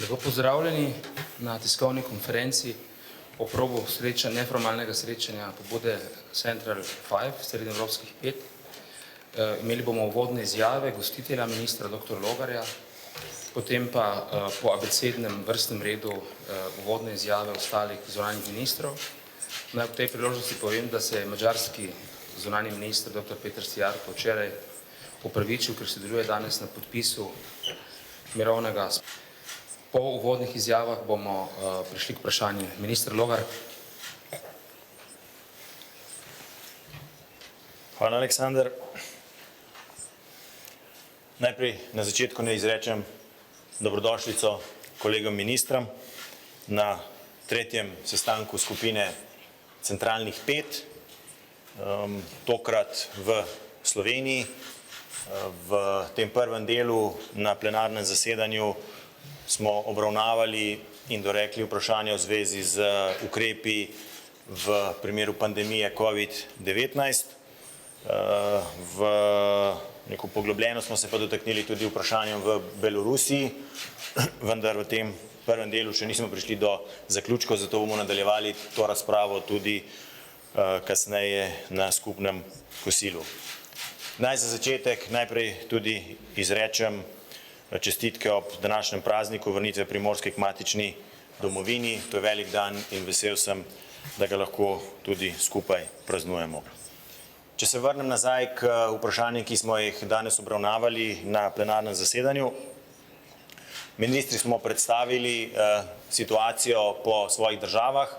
Lepo pozdravljeni na tiskovni konferenci o probu neformalnega srečanja pobude Central 5, srednjeevropskih 5. Imeli bomo uvodne izjave gostitelja ministra dr. Logarja, potem pa po abecednem vrstnem redu uvodne izjave ostalih zunanjih ministrov. Naj v tej priložnosti povem, da se je madžarski zunanji minister dr. Peter Sijarto včeraj opravičil, ker sodeluje danes na podpisu mirovnega. Po uvodnih izjavah bomo prišli k vprašanju. Minister Logar. Hvala, Aleksander. Najprej na začetku ne izrečem dobrodošlico kolegom ministram na tretjem sestanku skupine centralnih 5, tokrat v Sloveniji. V tem prvem delu na plenarnem zasedanju smo obravnavali in dorekli vprašanje v zvezi z ukrepi v primeru pandemije COVID-19. V neko poglobljeno smo se pa dotaknili tudi vprašanjem v Belorusiji, vendar v tem prvem delu še nismo prišli do zaključkov, zato bomo nadaljevali to razpravo tudi kasneje na skupnem kosilu. Naj za začetek najprej tudi izrečem čestitke ob današnjem prazniku vrnitve Primorske k matični domovini. To je velik dan in vesel sem, da ga lahko tudi skupaj praznujemo. Če se vrnem nazaj k vprašanjem, ki smo jih danes obravnavali na plenarnem zasedanju. Ministri smo predstavili situacijo po svojih državah,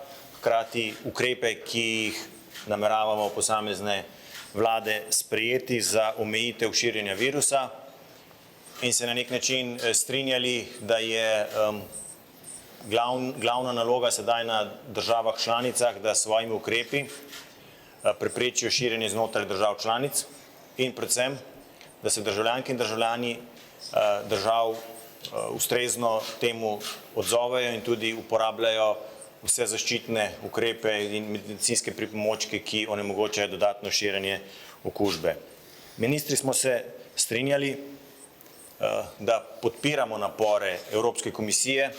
hkrati ukrepe, ki jih nameravamo posamezne vlade sprejeti za omejitev širjenja virusa in se na nek način strinjali, da je glavna naloga sedaj na državah članicah, da s svojimi ukrepi preprečijo širjenje znotraj držav članic in predvsem, da se državljanke in državljani držav ustrezno temu odzovejo in tudi uporabljajo vse zaščitne ukrepe in medicinske pripomočke, ki onemogočajo dodatno širjenje okužbe. Ministri smo se strinjali, da podpiramo napore Evropske komisije,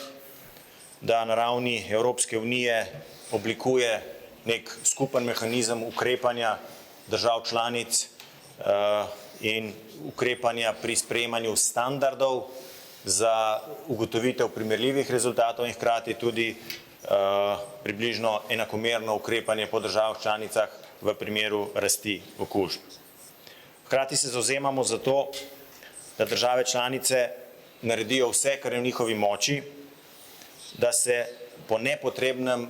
da na ravni Evropske unije oblikuje nek skupen mehanizem ukrepanja držav članic in ukrepanja pri sprejemanju standardov za ugotovitev primerljivih rezultatov in hkrati tudi približno enakomerno ukrepanje po državah članicah v primeru rasti okužb. Hkrati se zavzemamo za to, da države članice naredijo vse, kar je v njihovi moči, da se po nepotrebnem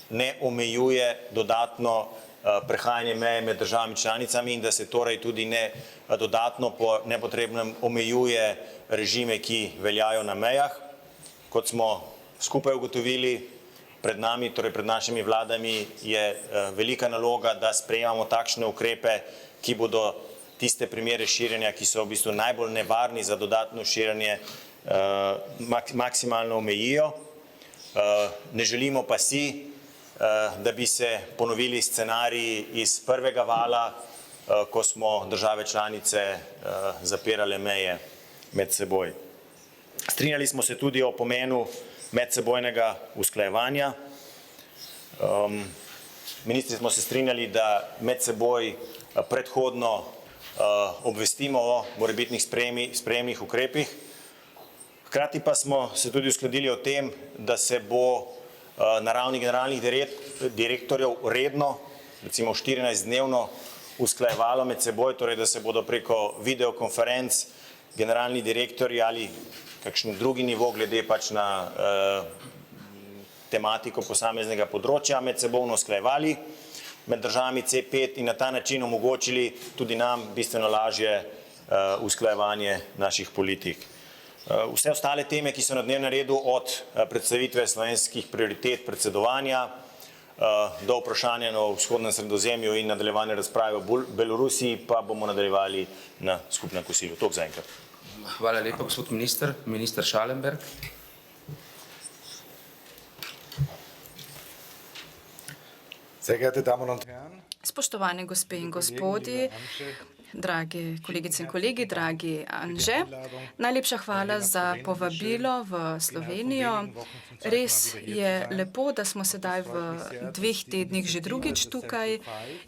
ne omejuje dodatno prehajanje meje med državami članicami in da se torej tudi ne dodatno po nepotrebnem omejuje režime, ki veljajo na mejah. Kot smo skupaj ugotovili, pred nami, torej pred našimi vladami, je velika naloga, da sprejemamo takšne ukrepe, ki bodo tiste primere širjenja, ki so v bistvu najbolj nevarni za dodatno širjenje, maksimalno omejijo. Ne želimo pa si, da bi se ponovili scenariji iz prvega vala, ko smo države članice zapirale meje med seboj. Strinjali smo se tudi o pomenu medsebojnega usklajevanja. Ministri smo se strinjali, da med seboj predhodno obvestimo o morebitnih sprejemnih ukrepih. Hkrati pa smo se tudi uskladili o tem, da se bo na ravni generalnih direktorjev redno, recimo 14-dnevno, usklajevalo med seboj, torej da se bodo preko videokonferenc generalni direktorji ali kakšen drugi nivo glede pač na tematiko posameznega področja med sebojno usklajevali med državami C5 in na ta način omogočili tudi nam bistveno lažje usklajevanje naših politik. Vse ostale teme, ki so na dnevnem redu, od predstavitve slovenskih prioritet predsedovanja do vprašanja o vzhodnem Sredozemlju in nadaljevanje razprave o Belorusiji, pa bomo nadaljevali na skupnem kosilu. Toliko zaenkrat. Hvala lepa, gospod minister. Minister Schallenberg. Sehr geehrte Damen und Herren. Spoštovane gospe in gospodi, drage kolegice in kolegi, dragi Anže. Najlepša hvala za povabilo v Slovenijo. Res je lepo, da smo sedaj v 2 tednih že drugič tukaj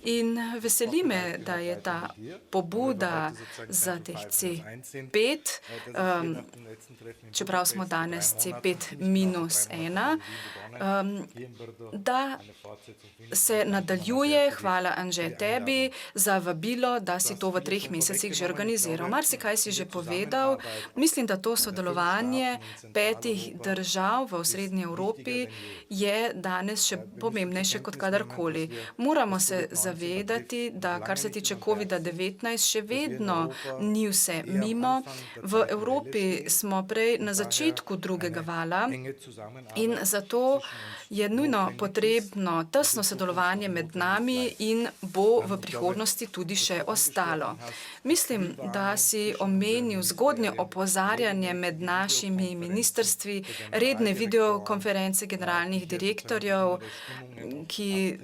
in veseli me, da je ta pobuda za teh C5, čeprav smo danes C5-1, da se nadaljuje. Hvala, Anže, tebi za vabilo, da si to v 3 mesecih že organiziral. Marsikaj si že povedal. Mislim, da to sodelovanje 5 držav v osrednji Evropi je danes še pomembnejše kot kadarkoli. Moramo se zavedati, da kar se tiče COVID-19, še vedno ni vse mimo. V Evropi smo prej na začetku drugega vala in zato je nujno potrebno tesno sodelovanje med nami in bo v prihodnosti tudi še ostalo. Mislim, da si omenil zgodnje opozarjanje med našimi ministrstvi, redne videokonference generalnih direktorjev, ki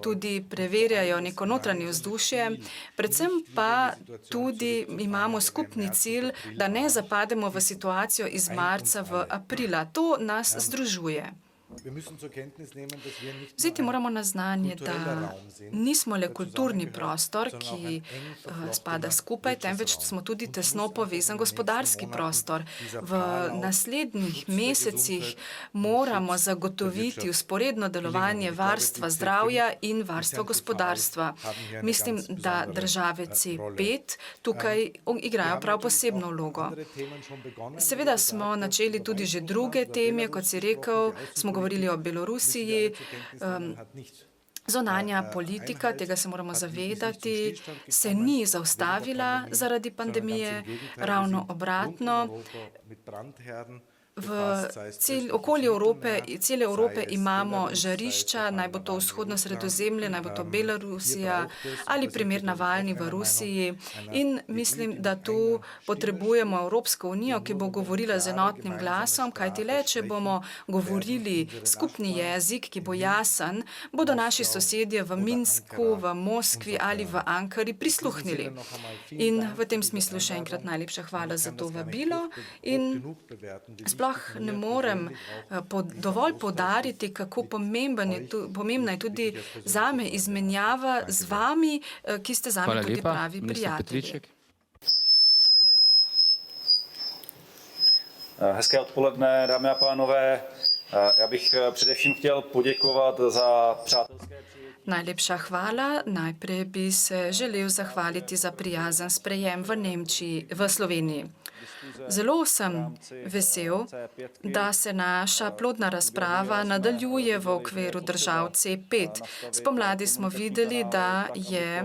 tudi preverjajo neko notranje vzdušje. Predvsem pa tudi imamo skupni cilj, da ne zapademo v situacijo iz marca v aprila. To nas združuje. Vzeti moramo na znanje, da nismo le kulturni prostor, ki spada skupaj, temveč smo tudi tesno povezan gospodarski prostor. V naslednjih mesecih moramo zagotoviti vzporedno delovanje varstva zdravja in varstva gospodarstva. Mislim, da države C5 tukaj igrajo prav posebno vlogo. Seveda smo načeli tudi že druge teme, kot si rekel, smo govorili o Belorusiji, zunanja politika, tega se moramo zavedati, se ni zaustavila zaradi pandemije, ravno obratno. V okoli cele Evrope imamo žarišča, naj bo to vzhodno Sredozemlje, naj bo to Belorusija ali primer Navalni v Rusiji. In mislim, da tu potrebujemo Evropsko unijo, ki bo govorila z enotnim glasom, kajti le, če bomo govorili skupni jezik, ki bo jasen, bodo naši sosedje v Minsku, v Moskvi ali v Ankari prisluhnili. In v tem smislu še enkrat najlepša hvala za to vabilo. In ne morem dovolj poudariti, kako pomembna je tudi zame izmenjava z vami, ki ste zame tudi pravi prijatelji. Hezké odpoledne, dámy a pánové. Já bych především chtěl poděkovat za přátelské přijetí. Najlepša hvala. Najprej bi se želel zahvaliti za prijazen sprejem v Sloveniji. Zelo sem vesel, da se naša plodna razprava nadaljuje v okviru držav C5. Spomladi smo videli, da je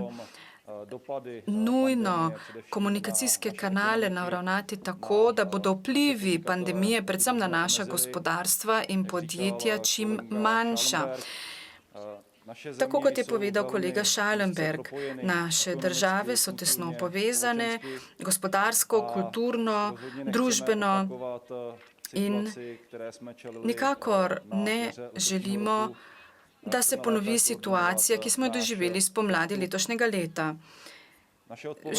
nujno komunikacijske kanale naravnati tako, da bodo vplivi pandemije predvsem na naša gospodarstva in podjetja čim manjša. Tako kot je povedal kolega Schallenberg, naše države so tesno povezane, gospodarsko, kulturno, družbeno in nikakor ne želimo, da se ponovi situacija, ki smo jo doživeli spomladi letošnjega leta.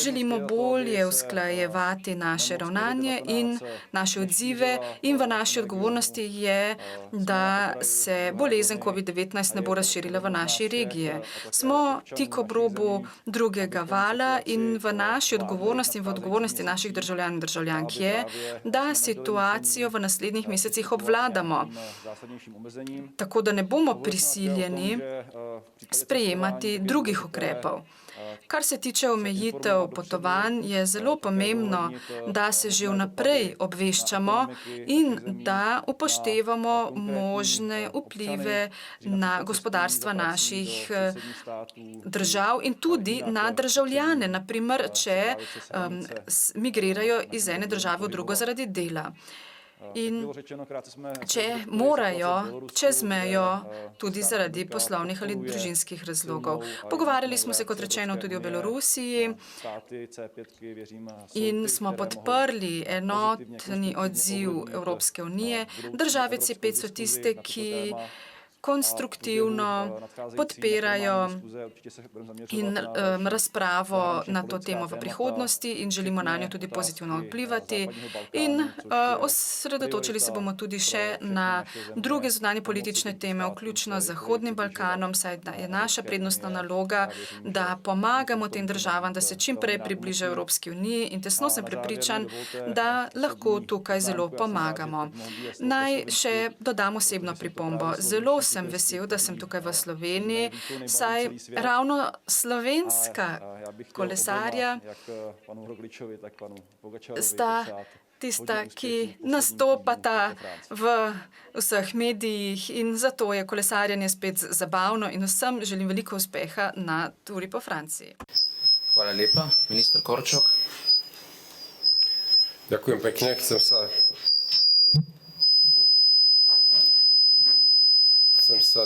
Želimo bolje usklajevati naše ravnanje in naše odzive in v naši odgovornosti je, da se bolezen COVID-19 ne bo razširila v naši regiji. Smo tik ob robu drugega vala in v naši odgovornosti in v odgovornosti naših državljanov in državljank je, da situacijo v naslednjih mesecih obvladamo, tako da ne bomo prisiljeni sprejemati drugih ukrepov. Kar se tiče omejitev potovanj, je zelo pomembno, da se že vnaprej obveščamo in da upoštevamo možne vplive na gospodarstva naših držav in tudi na državljane, naprimer, če migrirajo iz ene države v drugo zaradi dela. In če morajo čez mejo tudi zaradi poslovnih ali družinskih razlogov. Pogovarjali smo se, kot rečeno, tudi o Belorusiji in smo podprli enotni odziv Evropske unije. Države C5 so tiste, ki konstruktivno podpirajo in razpravo na to temo v prihodnosti in želimo na njo tudi pozitivno vplivati. In osredotočili se bomo tudi še na druge zunanje politične teme, vključno z Zahodnim Balkanom, saj je naša prednostna naloga, da pomagamo tem državam, da se čim prej približajo Evropski uniji in tesno sem prepričan, da lahko tukaj zelo pomagamo. Naj še dodam osebno pripombo. Zelo sem vesel, da sem tukaj v Sloveniji, saj ravno slovenska kolesarja sta tista, ki nastopata v vseh medijih in zato je kolesarjenje spet zabavno in vsem želim veliko uspeha na turi po Franciji. Hvala lepa. Minister Korčok. Ďakujem pekne. Chcem sa...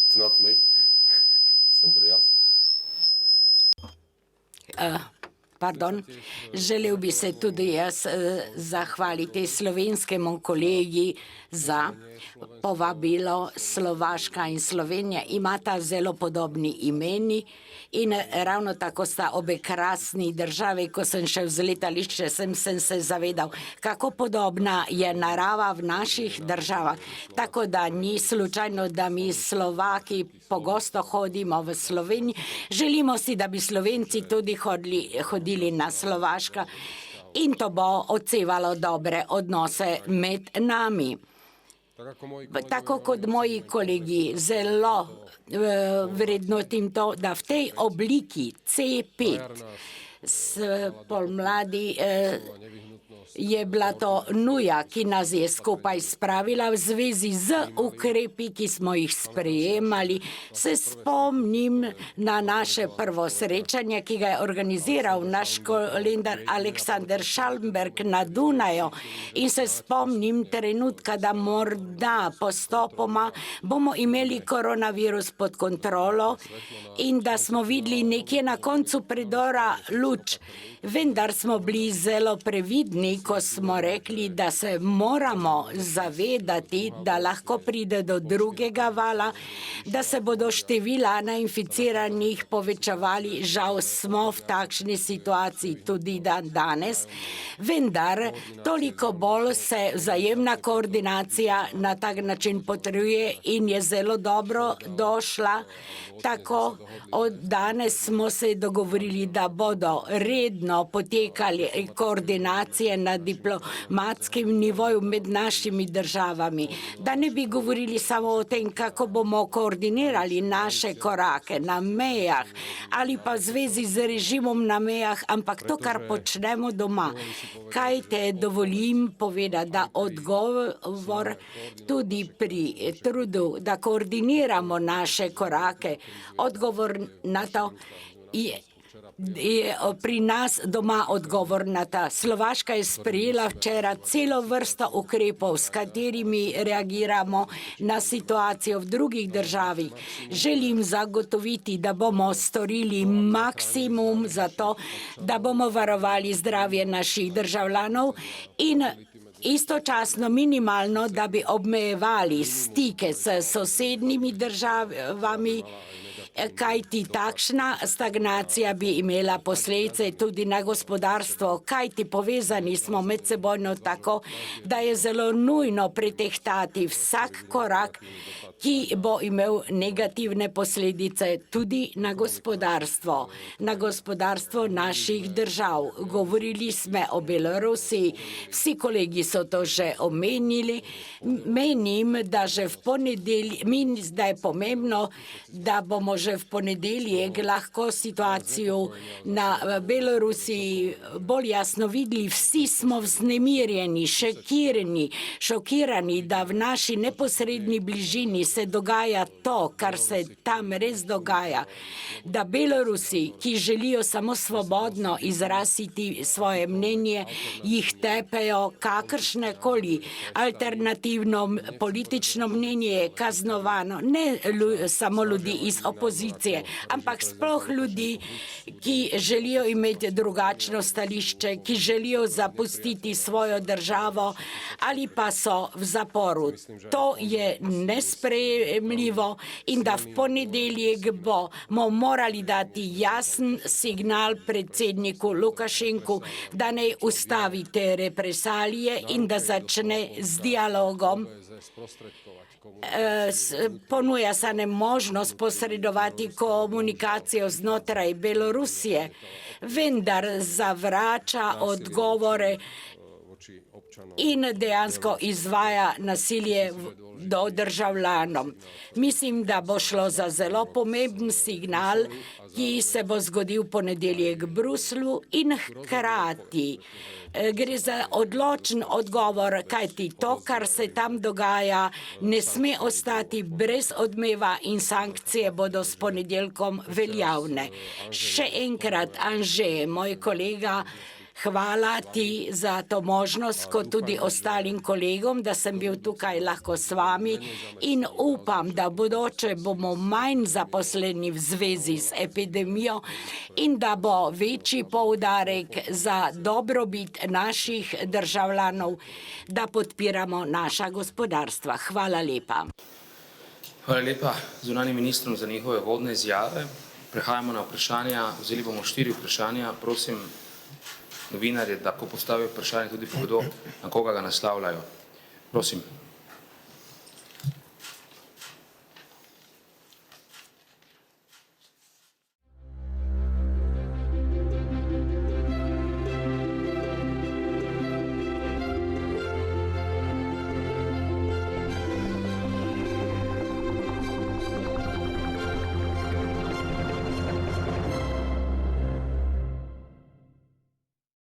It's not me. Somebody else. Pardon, želel bi se tudi jaz zahvaliti slovenskemu kolegi za povabilo. Slovaška in Slovenija imata zelo podobni imeni in ravno tako sta obe krasni države. Ko sem šel z letališče, sem se zavedal, kako podobna je narava v naših državah. Tako da ni slučajno, da mi Slovaki pogosto hodimo v Sloveniji. Želimo si, da bi Slovenci tudi hodili na Slovaško in to bo odsevalo dobre odnose med nami. Tako kot moji kolegi, zelo vrednotim to, da v tej obliki C5 spomladi je bila to nuja, ki nas je skupaj spravila v zvezi z ukrepi, ki smo jih sprejemali. Se spomnim na naše prvo srečanje, ki ga je organiziral naš kolega Aleksander Schallenberg na Dunaju in se spomnim trenutka, da morda postopoma bomo imeli koronavirus pod kontrolo in da smo videli nekje na koncu predora luč. Vendar smo bili zelo previdni, ko smo rekli, da se moramo zavedati, da lahko pride do drugega vala, da se bodo števila inficiranih povečevali. Žal smo v takšni situaciji tudi danes, vendar toliko bolj se vzajemna koordinacija na tak način potrjuje in je zelo dobro došla. Tako od danes smo se dogovorili, da bodo redno potekali koordinacije na diplomatskem nivoju med našimi državami. Da ne bi govorili samo o tem, kako bomo koordinirali naše korake na mejah ali pa v zvezi z režimom na mejah, ampak to, kar počnemo doma. Kaj te dovolim povedati, da odgovor tudi pri trudu, da koordiniramo naše korake, odgovor na to je pri nas doma odgovor na ta. Slovaška je sprejela včeraj celo vrsto ukrepov, s katerimi reagiramo na situacijo v drugih državah. Želim zagotoviti, da bomo storili maksimum za to, da bomo varovali zdravje naših državljanov in istočasno minimalno, da bi obmejevali stike s sosednjimi državami, kajti takšna stagnacija bi imela posledice tudi na gospodarstvo, kajti povezani smo medsebojno tako, da je zelo nujno pretehtati vsak korak, ki bo imel negativne posledice tudi na gospodarstvo naših držav. Govorili smo o Belorusiji, vsi kolegi so to že omenili. Menim, da že v ponedeljek, da je pomembno, da bomo že v ponedeljek lahko situacijo na Belorusiji bolj jasno videli. Vsi smo vznemirjeni, šokirani, da v naši neposredni bližini se dogaja to, kar se tam res dogaja. Da Belorusi, ki želijo samo svobodno izraziti svoje mnenje, jih tepejo, kakršne koli alternativno politično mnenje je kaznovano, ne samo ljudi iz opozicije, ampak sploh ljudi, ki želijo imeti drugačno stališče, ki želijo zapustiti svojo državo ali pa so v zaporu. To je nesprejemljivo in da v ponedeljek bomo morali dati jasen signal predsedniku Lukašenku, da ne ustavi te represalije in da začne z dialogom. Ponuja se nam možnost posredovati komunikacijo znotraj Belorusije, vendar zavrača odgovore in dejansko izvaja nasilje do državljanov. Mislim, da bo šlo za zelo pomemben signal, ki se bo zgodil v ponedeljek v Bruslju in hkrati gre za odločen odgovor, kajti to, kar se tam dogaja, ne sme ostati brez odmeva in sankcije bodo s ponedeljkom veljavne. Še enkrat, Anže, moj kolega, hvala ti za to možnost, kot tudi ostalim kolegom, da sem bil tukaj lahko s vami in upam, da bodoče bomo manj zaposleni v zvezi z epidemijo in da bo večji poudarek za dobrobit naših državljanov, da podpiramo naša gospodarstva. Hvala lepa. Hvala lepa zunanjim ministrom za njihove vodne izjave. Prehajamo na vprašanja. Vzeli bomo 4 vprašanja. Prosim novinarje, da ko postavijo vprašanje, tudi povedo, na koga ga naslavljajo. Prosim.